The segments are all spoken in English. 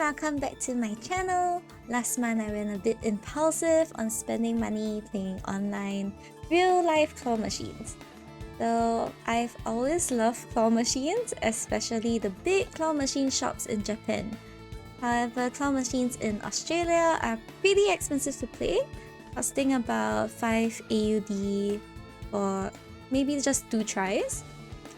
welcome back to my channel. Last month I went a bit impulsive on spending money playing online real-life claw machines. So I've always loved claw machines, especially the big claw machine shops in Japan. However, claw machines in Australia are pretty expensive to play, costing about 5 AUD for maybe just 2 tries.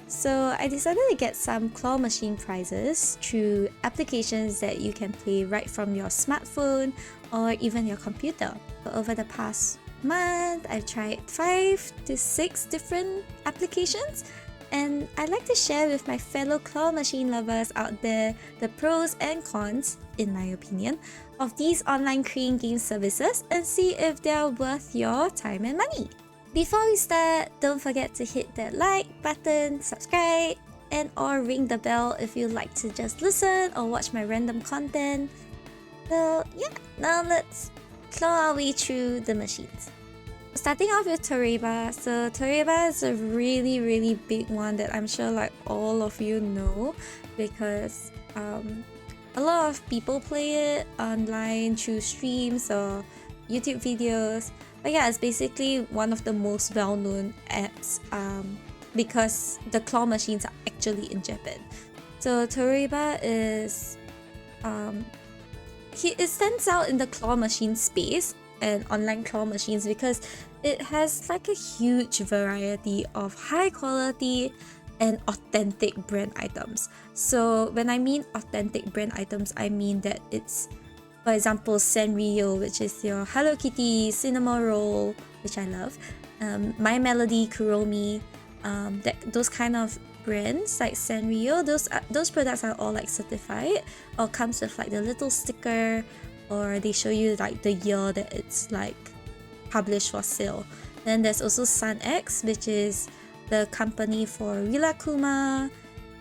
So I decided to get some claw machine prizes through applications that you can play right from your smartphone or even your computer. So over the past month, I've tried 5 to 6 different applications, and I'd like to share with my fellow claw machine lovers out there the pros and cons, in my opinion, of these online crane game services and see if they're worth your time and money. Before we start, don't forget to hit that like button, subscribe, and or ring the bell if you like to just listen or watch my random content. So yeah, now let's claw our way through the machines. Starting off with 𝕊𝕐𝕚. So 𝕊𝕐𝕚 is a really big one that I'm sure like all of you know, because a lot of people play it online through streams or YouTube videos. But yeah, it's basically one of the most well-known apps because the claw machines are actually in Japan. So 𝕊𝕐𝕚 is it stands out in the claw machine space and online claw machines because it has like a huge variety of high quality and authentic brand items. So when I mean authentic brand items, I mean that it's, for example, 𝕊𝕐𝕚, which is your Hello Kitty cinnamon roll, which I love. My Melody Kuromi, those kind of brands like 𝕊𝕐𝕚, those products are all like certified or comes with like the little sticker, or they show you like the year that it's like published for sale. Then there's also SunX, which is the company for Rilakkuma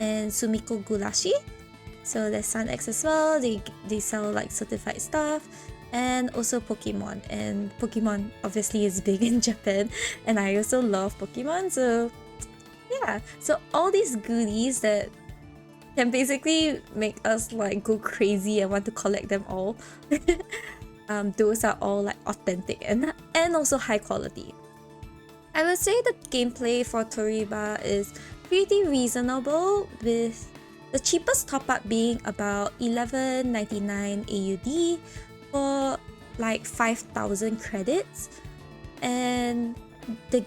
and Sumiko Gurashi. So there's SunX as well. They sell like certified stuff, and also Pokemon. And Pokemon obviously is big in Japan, and I also love Pokemon. So yeah, so all these goodies that can basically make us like go crazy and want to collect them all. Those are all like authentic and also high quality. I would say the gameplay for 𝕊𝕐𝕚 is pretty reasonable, with the cheapest top-up being about 11.99 AUD for like 5,000 credits, and the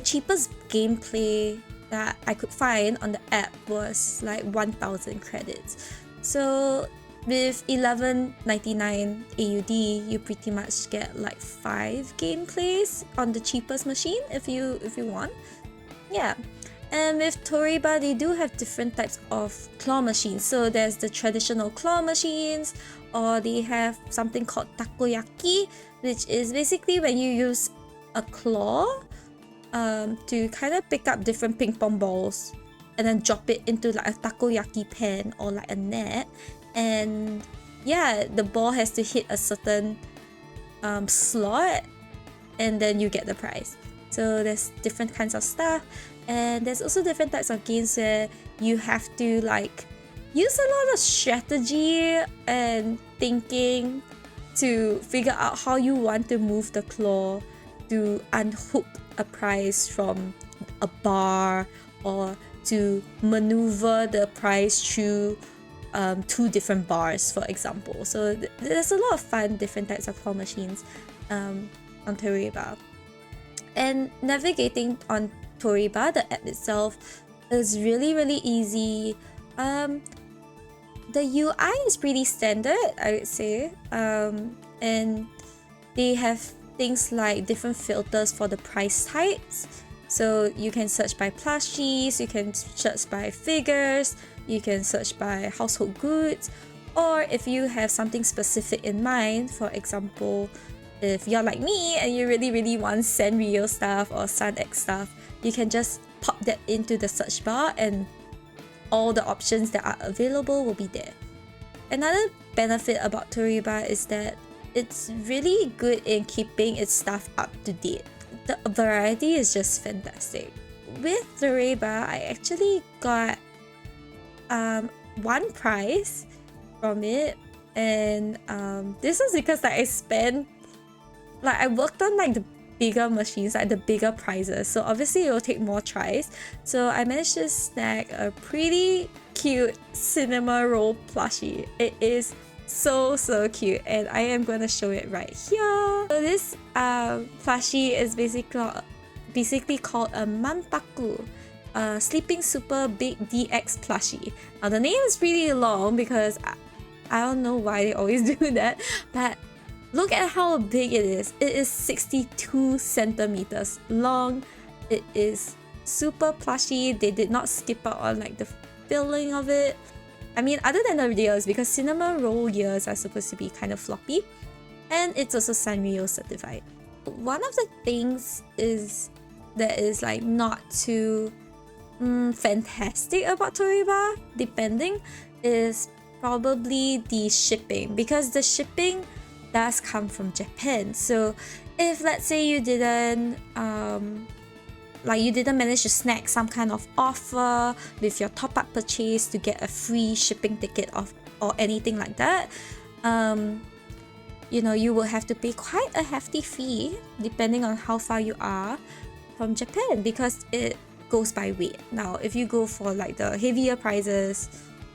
cheapest gameplay that I could find on the app was like 1,000 credits. So with 11.99 AUD, you pretty much get like 5 gameplays on the cheapest machine if you want. Yeah. And with 𝕊𝕐𝕚, they do have different types of claw machines. So there's the traditional claw machines, or they have something called takoyaki, which is basically when you use a claw to kind of pick up different ping pong balls and then drop it into like a takoyaki pan or like a net. And yeah, the ball has to hit a certain slot, and then you get the prize. So there's different kinds of stuff, and there's also different types of games where you have to like use a lot of strategy and thinking to figure out how you want to move the claw to unhook a prize from a bar, or to maneuver the prize through 2 different bars, for example. So there's a lot of fun different types of claw machines on 𝕊𝕐𝕚. And navigating on 𝕊𝕐𝕚, the app itself, is really easy. The UI is pretty standard, I would say, and they have things like different filters for the price types. So you can search by plushies, you can search by figures, you can search by household goods, or if you have something specific in mind, for example, if you're like me and you really want 𝕊𝕐𝕚 stuff or SunX stuff, you can just pop that into the search bar and all the options that are available will be there. Another benefit about 𝕊𝕐𝕚 is that it's really good in keeping its stuff up to date. The variety is just fantastic. With 𝕊𝕚𝕚, I actually got one prize from it, And this was because like I worked on like the bigger machines, like the bigger prizes, so obviously it will take more tries. So I managed to snag a pretty cute 𝕊𝕐𝕒 plushie. It is so cute, and I am going to show it right here. So this plushie is basically called a 𝕊𝕐𝕒𝕝𝕤, Sleeping Super Big DX plushie. Now the name is pretty long because I don't know why they always do that, but look at how big it is. It is 62 centimeters long. It is super plushy. They did not skip out on like the filling of it. I mean, other than the ears, because 𝕊𝕐𝕒𝕝 ears are supposed to be kind of floppy, and it's also Sanrio certified. One of the things that is like not too fantastic about Toriba, depending, is probably the shipping, because the shipping does come from Japan. So if let's say you didn't manage to snag some kind of offer with your top-up purchase to get a free shipping ticket or anything like that, you know, you will have to pay quite a hefty fee depending on how far you are from Japan, because it goes by weight. Now if you go for like the heavier prizes,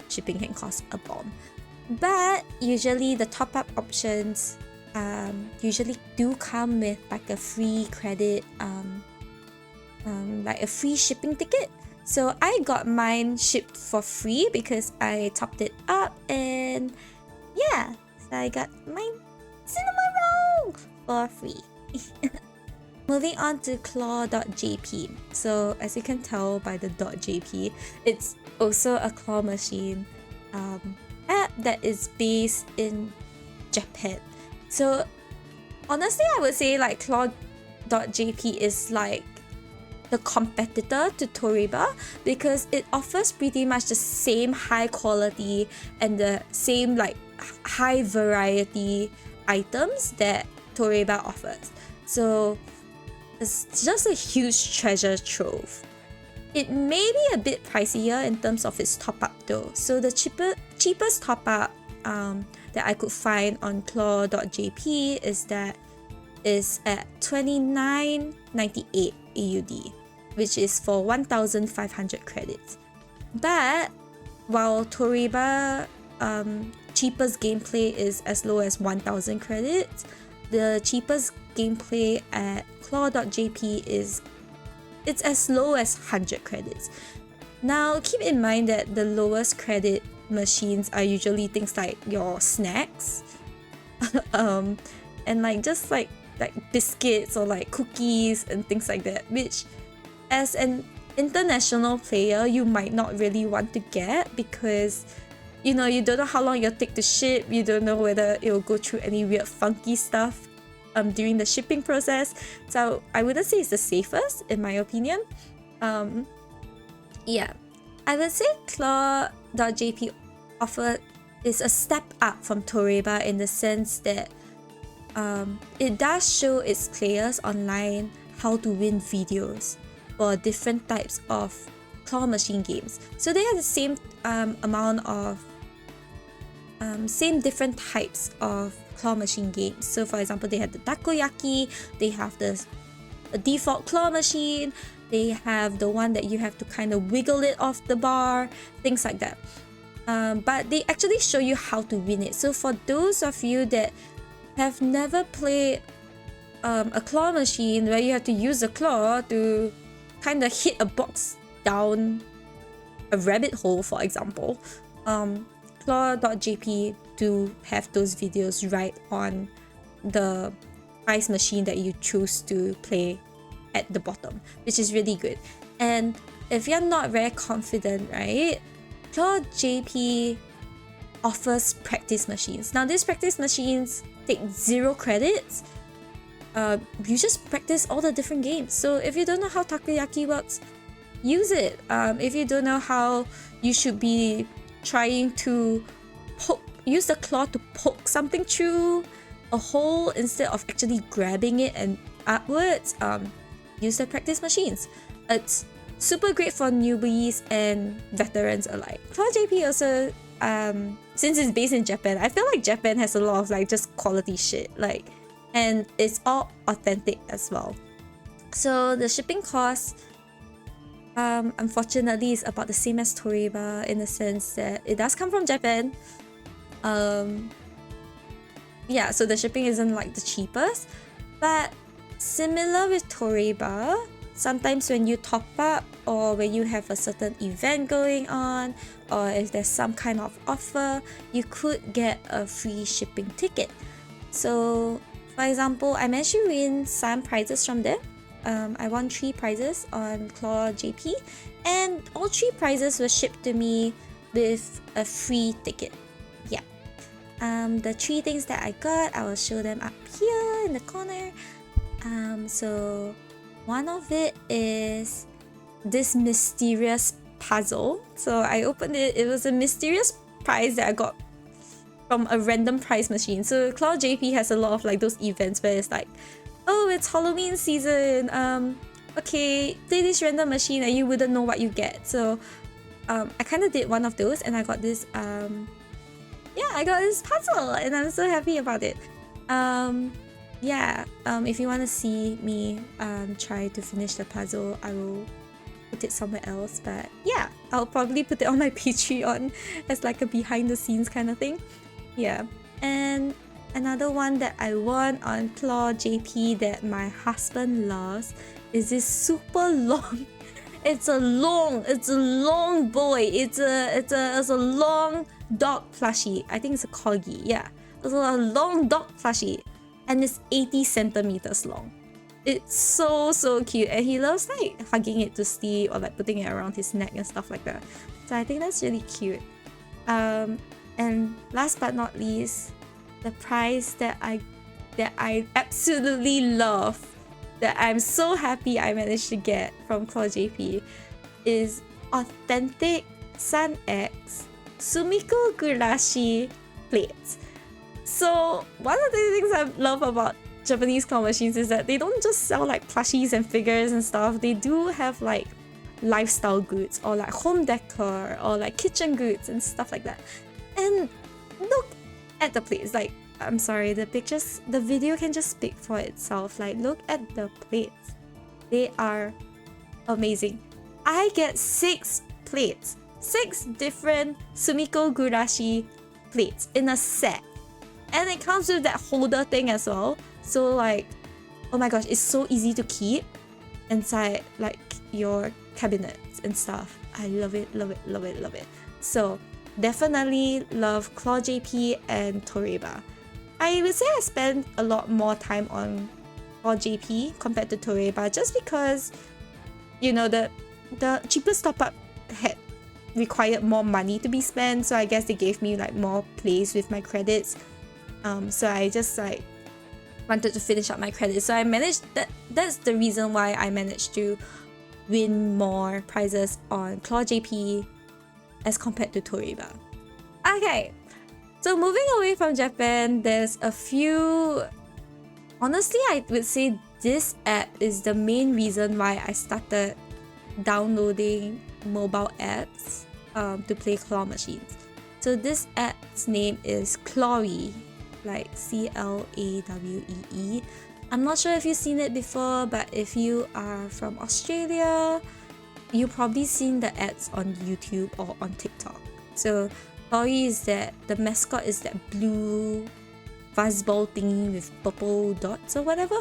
shipping can cost a bomb. But usually the top-up options usually do come with like a free credit, like a free shipping ticket. So I got mine shipped for free because I topped it up, and yeah, so I got mine 𝕊𝕐𝕒𝕝𝕤 for free. Moving on to 𝕊𝕐.jp. So as you can tell by the .jp, it's also a claw machine app that is based in Japan. So honestly, I would say like 𝕊𝕐.jp is like the competitor to Toriba, because it offers pretty much the same high quality and the same like high variety items that Toriba offers. So it's just a huge treasure trove. It may be a bit pricier in terms of its top-up though. So the cheapest top-up that I could find on 𝕊𝕐.jp is at 29.98 AUD, which is for 1,500 credits. But while Toriba cheapest gameplay is as low as 1,000 credits, the cheapest gameplay at 𝕊𝕐.jp it's as low as 100 credits. Now keep in mind that the lowest credit machines are usually things like your snacks and like just like biscuits or like cookies and things like that, which as an international player you might not really want to get, because you know, you don't know how long it'll take to ship, you don't know whether it will go through any weird funky stuff during the shipping process. So I wouldn't say it's the safest in my opinion. Yeah, I would say 𝕊𝕐.jp is a step up from Toriba in the sense that it does show its players online how to win videos for different types of claw machine games. So they have the same amount of same different types of claw machine games. So for example, they have the takoyaki, they have the default claw machine, they have the one that you have to kind of wiggle it off the bar, things like that. But they actually show you how to win it. So for those of you that have never played a claw machine where you have to use a claw to kind of hit a box down a rabbit hole, for example, 𝕊𝕐.jp do have those videos right on the prize machine that you choose to play at the bottom, which is really good. And if you're not very confident, right, 𝕊𝕐.jp offers practice machines. Now these practice machines take 0 credits. You just practice all the different games. So if you don't know how takoyaki works, use it. If you don't know how you should be trying to use the claw to poke something through a hole instead of actually grabbing it and upwards, use the practice machines. It's super great for newbies and veterans alike. 𝕊𝕐.jp also since it's based in Japan, I feel like Japan has a lot of like just quality shit, like, and it's all authentic as well. So the shipping cost, unfortunately, is about the same as Toriba in the sense that it does come from Japan. Yeah, so the shipping isn't like the cheapest, but similar with Toriba, sometimes when you top up or when you have a certain event going on, or if there's some kind of offer, you could get a free shipping ticket. So for example, I managed to win some prizes from there. I won 3 prizes on Claw JP, and all 3 prizes were shipped to me with a free ticket. Yeah. The 3 things that I got, I will show them up here in the corner. So one of it is this mysterious puzzle. So I opened it. It was a mysterious prize that I got from a random prize machine. So Claw JP has a lot of like those events where it's like, oh, it's Halloween season. Okay, play this random machine and you wouldn't know what you get. So I kind of did one of those and I got this yeah, I got this puzzle and I'm so happy about it. Yeah, if you want to see me try to finish the puzzle, I will put it somewhere else, but yeah, I'll probably put it on my Patreon as like a behind the scenes kind of thing. Yeah, and another one that I won on Claw JP that my husband loves is this super long it's a long boy. It's a long dog plushie. I think it's a corgi. Yeah, it's a long dog plushie and it's 80 centimeters long. It's so cute, and he loves like hugging it to sleep or like putting it around his neck and stuff like that. So I think that's really cute. And last but not least, the prize that I absolutely love, that I'm so happy I managed to get from Claw JP, is authentic Sun X Sumiko Gurashi plates. So one of the things I love about Japanese claw machines is that they don't just sell like plushies and figures and stuff. They do have like lifestyle goods or like home decor or like kitchen goods and stuff like that. And look at the plates. Like, I'm sorry, the video can just speak for itself. Like, look at the plates. They are amazing. I get 6 plates. 6 different Sumiko Gurashi plates in a set. And it comes with that holder thing as well. So like, oh my gosh, it's so easy to keep inside like your cabinets and stuff. I love it. So definitely love Claw JP and Toriba. I would say I spend a lot more time on Claw JP compared to Toriba just because, you know, the cheapest top-up had required more money to be spent, so I guess they gave me like more plays with my credits. So I just like wanted to finish up my credits. So I managed that's the reason why I managed to win more prizes on Claw JP as compared to Toriba. Okay, so moving away from Japan, there's a few... Honestly, I would say this app is the main reason why I started downloading mobile apps to play claw machines. So this app's name is Clawee, like CLAWEE. I'm not sure if you've seen it before, but if you are from Australia, you've probably seen the ads on YouTube or on TikTok. So Clawee is that the mascot is that blue fuzzball thingy with purple dots or whatever.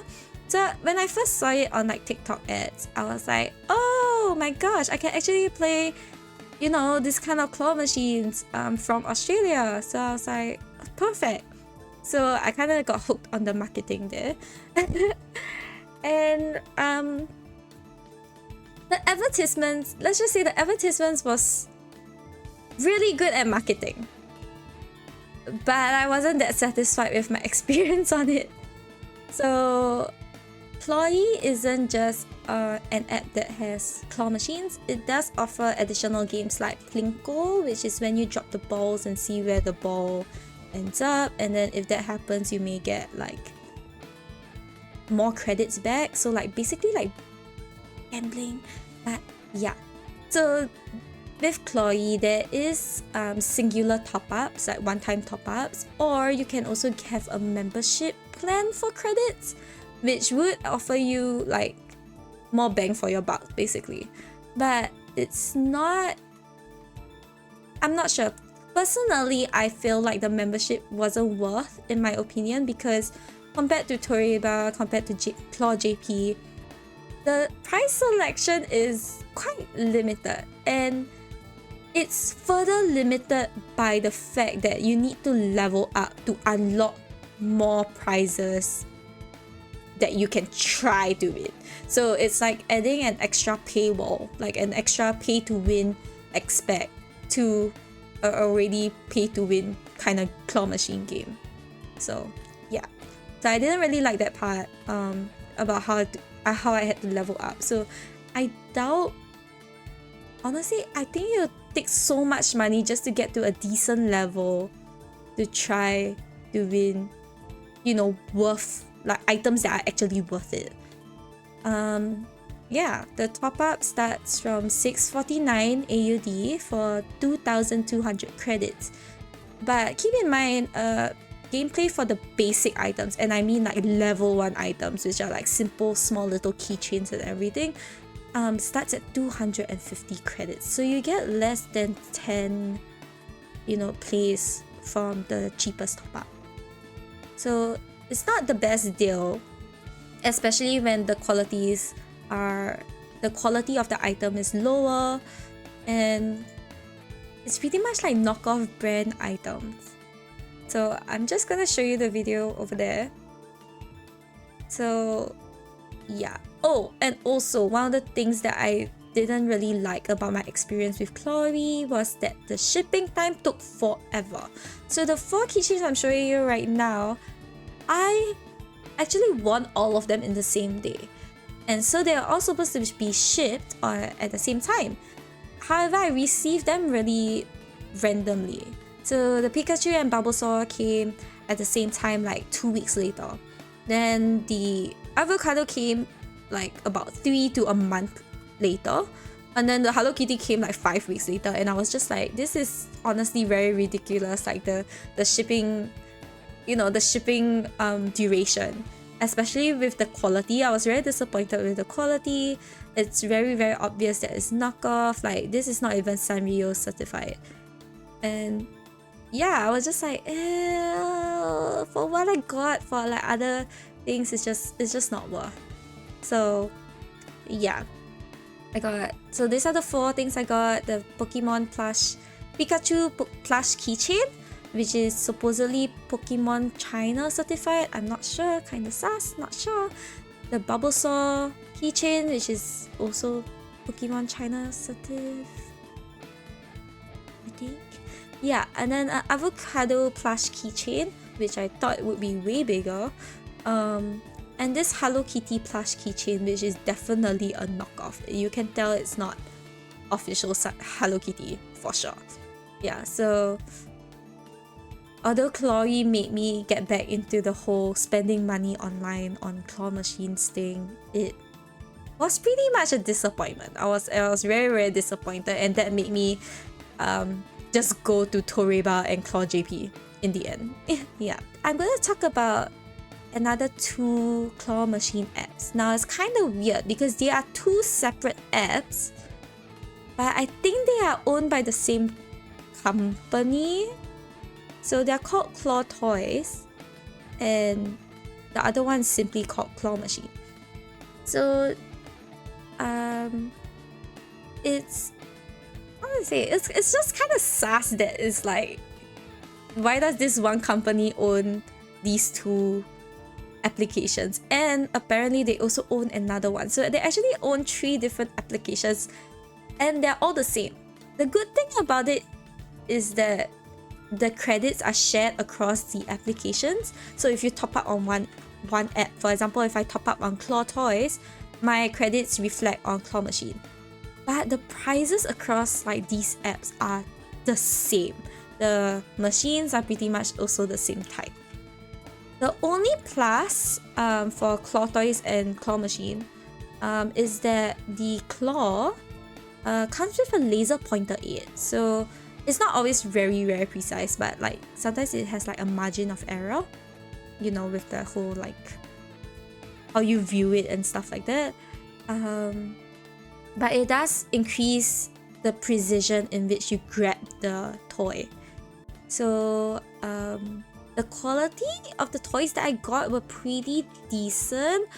So when I first saw it on like TikTok ads, I was like, oh my gosh, I can actually play, you know, this kind of claw machines from Australia. So I was like, perfect. So I kind of got hooked on the marketing there. And the advertisements, let's just say the advertisements was really good at marketing. But I wasn't that satisfied with my experience on it. So Clawee isn't just an app that has claw machines. It does offer additional games like Plinko, which is when you drop the balls and see where the ball ends up, and then if that happens you may get like more credits back. So like basically like gambling, but yeah. So with Chloe, there is singular top-ups, like one-time top-ups, or you can also have a membership plan for credits, which would offer you like more bang for your buck, basically. But it's not... I'm not sure. Personally, I feel like the membership wasn't worth, in my opinion, because compared to Toreba, compared to Claw JP, the price selection is quite limited, and it's further limited by the fact that you need to level up to unlock more prizes that you can try to win. So it's like adding an extra paywall, like an extra pay to win aspect to a already pay to win kind of claw machine game. So yeah, so I didn't really like that part about how I had to level up. So I doubt, honestly, I think it'll take so much money just to get to a decent level to try to win, you know, worth, like items that are actually worth it. Yeah, the top-up starts from 649 AUD for 2,200 credits. But keep in mind, gameplay for the basic items, and I mean like level 1 items, which are like simple small little keychains and everything, starts at 250 credits. So you get less than 10, you know, plays from the cheapest top-up. So it's not the best deal, especially when the quality of the item is lower, and it's pretty much like knockoff brand items. So I'm just gonna show you the video over there. So yeah. Oh, and also one of the things that I didn't really like about my experience with Chloe was that the shipping time took forever. So the 4 keychains I'm showing you right now, I actually want all of them in the same day, and so they are all supposed to be shipped at the same time. However, I received them really randomly. So the Pikachu and Bulbasaur came at the same time, like 2 weeks later. Then the avocado came like about 3 to a month later, and then the Hello Kitty came like 5 weeks later. And I was just like, this is honestly very ridiculous, like the shipping, you know, the shipping duration, especially with the quality. I was very disappointed with the quality. It's very, very obvious that it's knockoff. Like, this is not even Sanrio certified. And yeah, I was just like, for what I got for like other things, it's just not worth. So yeah, so these are the 4 things I got. The Pokemon plush, Pikachu plush keychain, which is supposedly Pokemon China certified. I'm not sure, kind of sus, not sure. The Bulbasaur keychain, which is also Pokemon China certified, I think. Yeah, and then an avocado plush keychain, which I thought would be way bigger. And this Hello Kitty plush keychain, which is definitely a knockoff. You can tell it's not official Hello Kitty for sure. Yeah, so although Chloe made me get back into the whole spending money online on claw machines thing, it was pretty much a disappointment. I was very, very disappointed, and that made me just go to Toreba and Claw JP in the end. Yeah, I'm gonna talk about another 2 claw machine apps. Now it's kind of weird because they are 2 separate apps, but I think they are owned by the same company. So they're called Claw Toys, and the other one is simply called Claw Machine. So it's, how do I say, it's just kind of sus that it's like, why does this one company own these 2 applications? And apparently they also own another one. So they actually own 3 different applications, and they're all the same. The good thing about it is that the credits are shared across the applications. So if you top up on one app, for example, if I top up on Claw Toys, my credits reflect on Claw Machine. But the prices across like these apps are the same. The machines are pretty much also the same type. The only plus for Claw Toys and Claw Machine is that the claw comes with a laser pointer aid. So it's not always very precise, but like sometimes it has like a margin of error, you know, with the whole like how you view it and stuff like that. But it does increase the precision in which you grab the toy. So the quality of the toys that I got were pretty decent,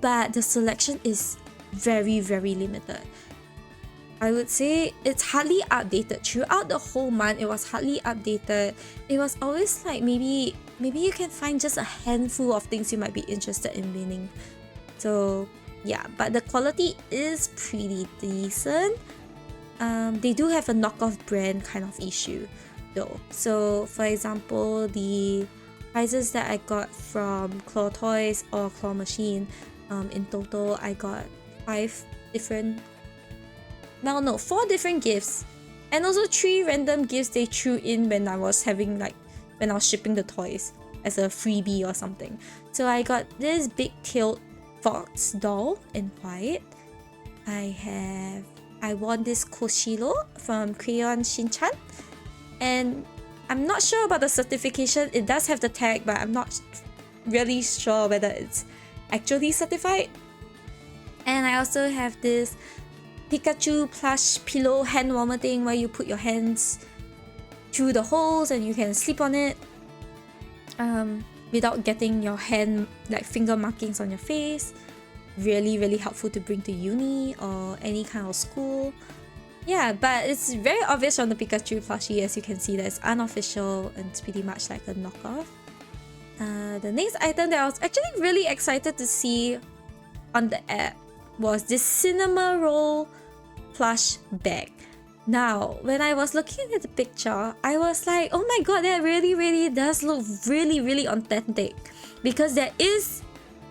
but the selection is very limited. I would say it's hardly updated. Throughout the whole month, it was hardly updated. It was always like maybe you can find just a handful of things you might be interested in winning. So yeah, but the quality is pretty decent. They do have a knockoff brand kind of issue though. So for example, the prizes that I got from Claw Toys or Claw Machine, in total I got 4 different gifts, and also 3 random gifts they threw in when I was shipping the toys as a freebie or something. So I got this big-tailed fox doll in white. I won this Koshiro from Crayon Shinchan, and I'm not sure about the certification. It does have the tag, but I'm not really sure whether it's actually certified. And I also have this Pikachu plush pillow hand warmer thing where you put your hands through the holes and you can sleep on it without getting your hand like finger markings on your face. Really helpful to bring to uni or any kind of school. Yeah, but it's very obvious from the Pikachu plushie, as you can see, that it's unofficial and it's pretty much like a knockoff. The next item that I was actually really excited to see on the app was this cinema roll plush bag. Now, when I was looking at the picture, I was like, oh my god, that really does look really authentic, because there is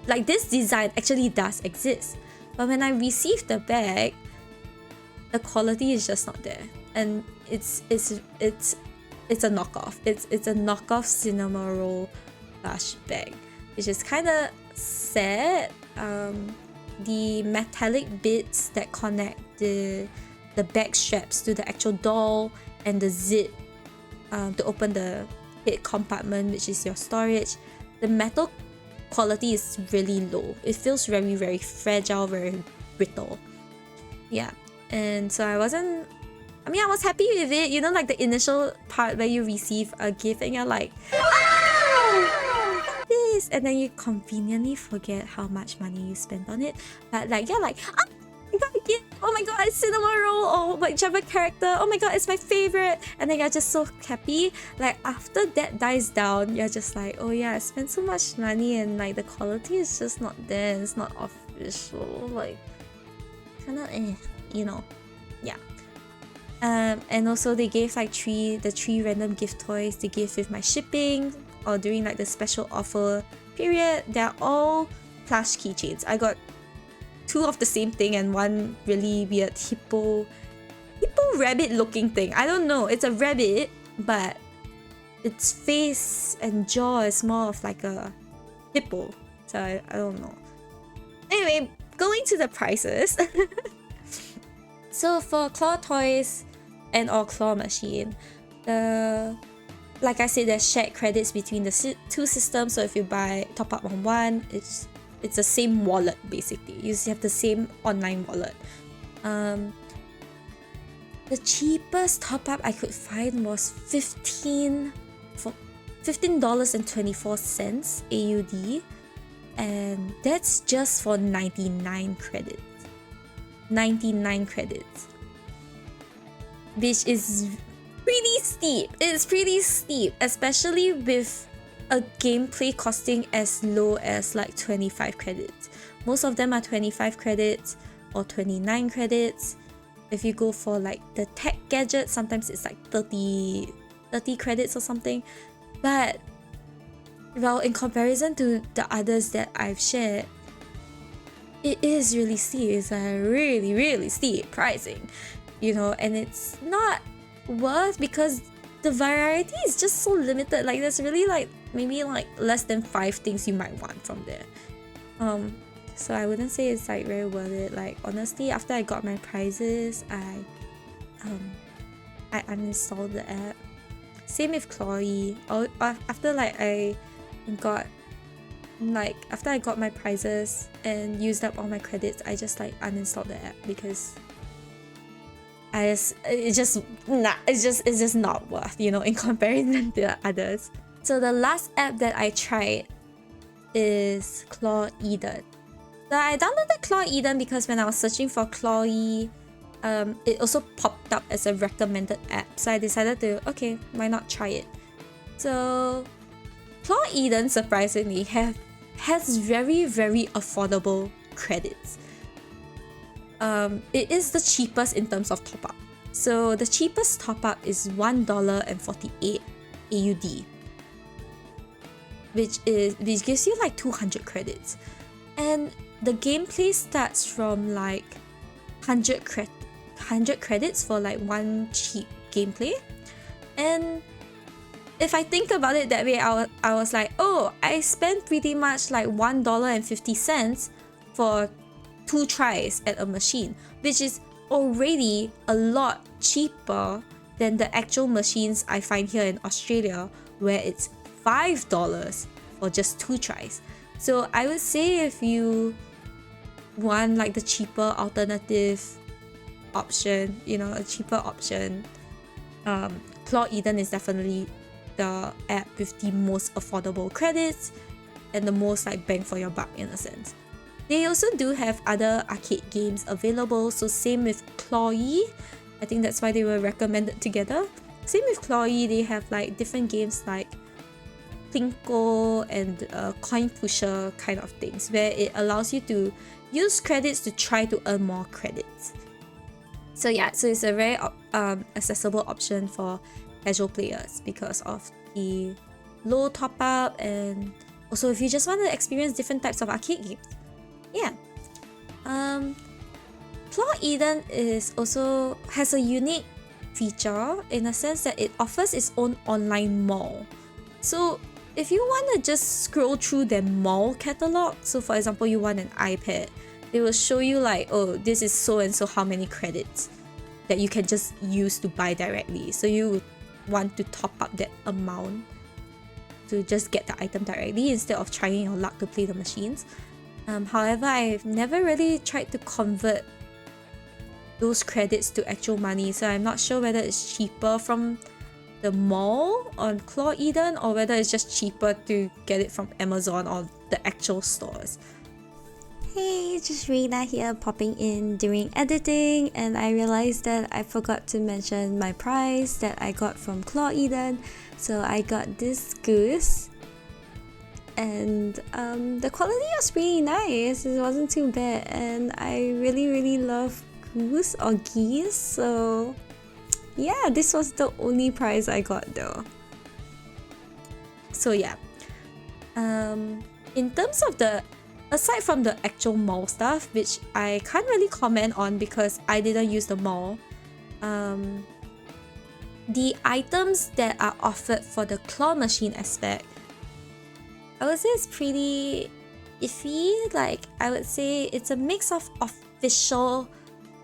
like this design actually does exist. But when I received the bag, the quality is just not there, and it's a knockoff. It's a knockoff cinema roll plush bag, which is kind of sad. The metallic bits that connect the bag straps to the actual doll and the zip to open the head compartment, which is your storage, the metal quality is really low. It feels very fragile, very brittle. Yeah, and so I was happy with it. You know, like the initial part where you receive a gift and you're like, this, and then you conveniently forget how much money you spent on it. But like you're like, oh, I got a gift. Oh my god, it's cinema roll or whichever character. Oh my god, it's my favorite. And then you're just so happy. Like after that dies down, you're just like, oh yeah, I spent so much money and like the quality is just not there. It's not official. Like kind of you know. Yeah. And also they gave like the three random gift toys they gave with my shipping or during like the special offer period. They're all plush keychains. I got 2 of the same thing and 1 really weird hippo rabbit looking thing. I don't know, it's a rabbit, but its face and jaw is more of like a hippo. So I don't know. Anyway, going to the prices. So for Claw Toys and or Claw Machine, like I said, there's shared credits between the 2 systems. So if you top up on one, it's the same wallet basically. You have the same online wallet. The cheapest top up I could find was $15.24 AUD, and that's just for 99 credits. 99 credits, which is pretty steep. It's pretty steep, especially with a gameplay costing as low as like 25 credits. Most of them are 25 credits or 29 credits. If you go for like the tech gadget, sometimes it's like 30 credits or something. But well, in comparison to the others that I've shared, it is really steep. It's a really steep pricing, you know, and it's not worth because the variety is just so limited. Like there's really like maybe like less than 5 things you might want from there. so I wouldn't say it's like very worth it. Like honestly, after I got my prizes, I uninstalled the app. Same with 𝕊𝕐. After like after I got my prizes and used up all my credits, I just like uninstalled the app because it's just not worth, you know, in comparison to others. So the last app that I tried is 𝕊𝕐𝕉. So I downloaded 𝕊𝕐𝕉 because when I was searching for 𝕊𝕐, it also popped up as a recommended app. So I decided to, okay, why not try it? So 𝕊𝕐𝕉 surprisingly has very, very affordable credits. It is the cheapest in terms of top up. So the cheapest top up is $1.48 AUD, which gives you like 200 credits. And the gameplay starts from like 100 credits for like one cheap gameplay. And if I think about it that way, I was like, oh, I spent pretty much like $1.50 for 2 tries at a machine, which is already a lot cheaper than the actual machines I find here in Australia, where it's $5 for just 2 tries. So I would say if you want like the cheaper alternative option, you know, a cheaper option, 𝕊𝕐𝕉 is definitely the app with the most affordable credits and the most like bang for your buck in a sense. They also do have other arcade games available, so same with 𝕊𝕐𝕉. I think that's why they were recommended together. Same with 𝕊𝕐𝕉, they have like different games like 𝕊𝕐𝕉 and coin pusher kind of things, where it allows you to use credits to try to earn more credits. So yeah, so it's a very accessible option for casual players because of the low top up, and also if you just want to experience different types of arcade games. Yeah. 𝕊𝕐𝕉 has a unique feature in a sense that it offers its own online mall. So if you want to just scroll through their mall catalog, so for example you want an iPad, they will show you like, oh, this is so and so how many credits that you can just use to buy directly. So you want to top up that amount to just get the item directly instead of trying your luck to play the machines. However, I've never really tried to convert those credits to actual money, so I'm not sure whether it's cheaper from the mall on 𝕊𝕐𝕉 or whether it's just cheaper to get it from Amazon or the actual stores. Hey, it's just Reina here popping in during editing, and I realized that I forgot to mention my prize that I got from 𝕊𝕐𝕉. So I got this goose, and the quality was pretty nice. It wasn't too bad, and I really love goose or geese, so yeah, this was the only prize I got though. So yeah, in terms of aside from the actual mall stuff, which I can't really comment on because I didn't use the mall, the items that are offered for the claw machine aspect, I would say it's pretty iffy. Like, I would say it's a mix of official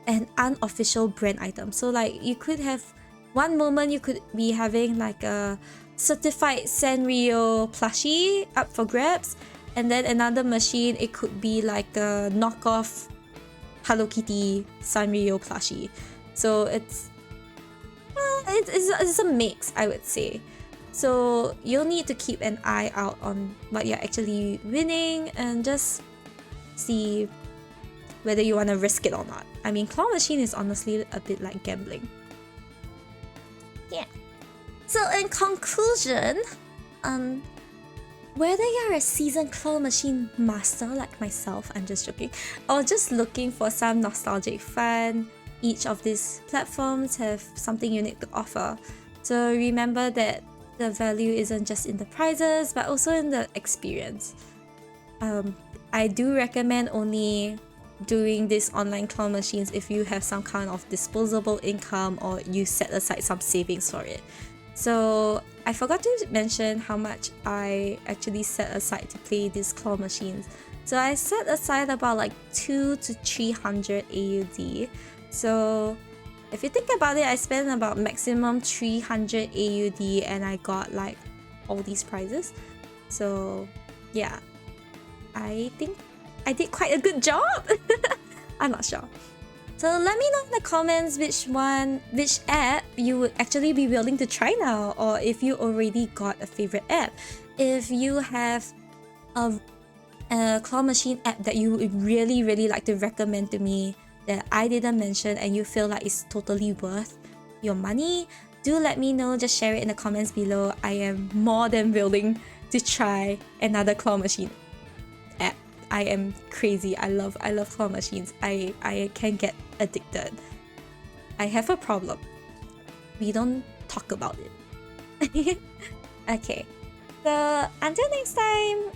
and unofficial brand items. So like, you could have one moment you could be having like a certified Sanrio plushie up for grabs, and then another machine it could be like a knockoff Hello Kitty Sanrio plushie. So it's a mix, I would say. So you'll need to keep an eye out on what you're actually winning and just see whether you want to risk it or not. I mean, claw machine is honestly a bit like gambling. Yeah. So in conclusion, whether you're a seasoned claw machine master like myself, I'm just joking, or just looking for some nostalgic fun, each of these platforms have something unique to offer. So remember that the value isn't just in the prizes, but also in the experience. I do recommend only doing these online claw machines if you have some kind of disposable income or you set aside some savings for it. So I forgot to mention how much I actually set aside to play these claw machines. So I set aside about like 200 to 300 AUD. So if you think about it, I spent about maximum 300 AUD and I got like all these prizes. So yeah, I think I did quite a good job. I'm not sure. So let me know in the comments which app you would actually be willing to try now, or if you already got a favorite app. If you have a claw machine app that you would really like to recommend to me that I didn't mention and you feel like it's totally worth your money, do let me know. Just share it in the comments below. I am more than willing to try another claw machine app. I am crazy. I love claw machines. I can get addicted. I have a problem. We don't talk about it. Okay. So until next time,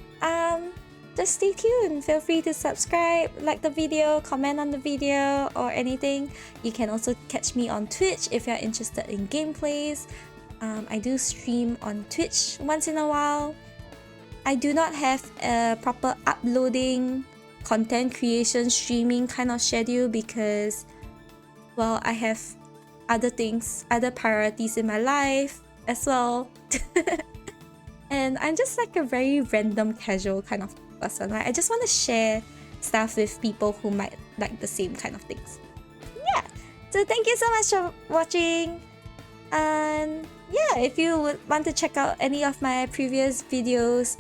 just stay tuned. Feel free to subscribe, like the video, comment on the video or anything. You can also catch me on Twitch if you're interested in gameplays. I do stream on Twitch once in a while. I do not have a proper uploading, content creation, streaming kind of schedule because, well, I have other things, other priorities in my life as well. And I'm just like a very random, casual kind of person. Right? I just want to share stuff with people who might like the same kind of things. Yeah. So thank you so much for watching. And yeah, if you would want to check out any of my previous videos,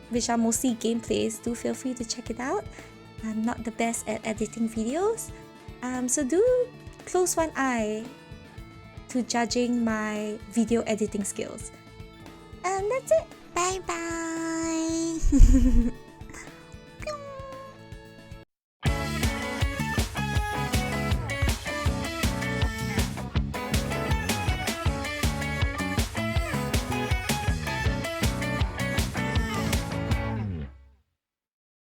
which are mostly gameplays, do feel free to check it out. I'm not the best at editing videos, so do close one eye to judging my video editing skills. And that's it. Bye bye.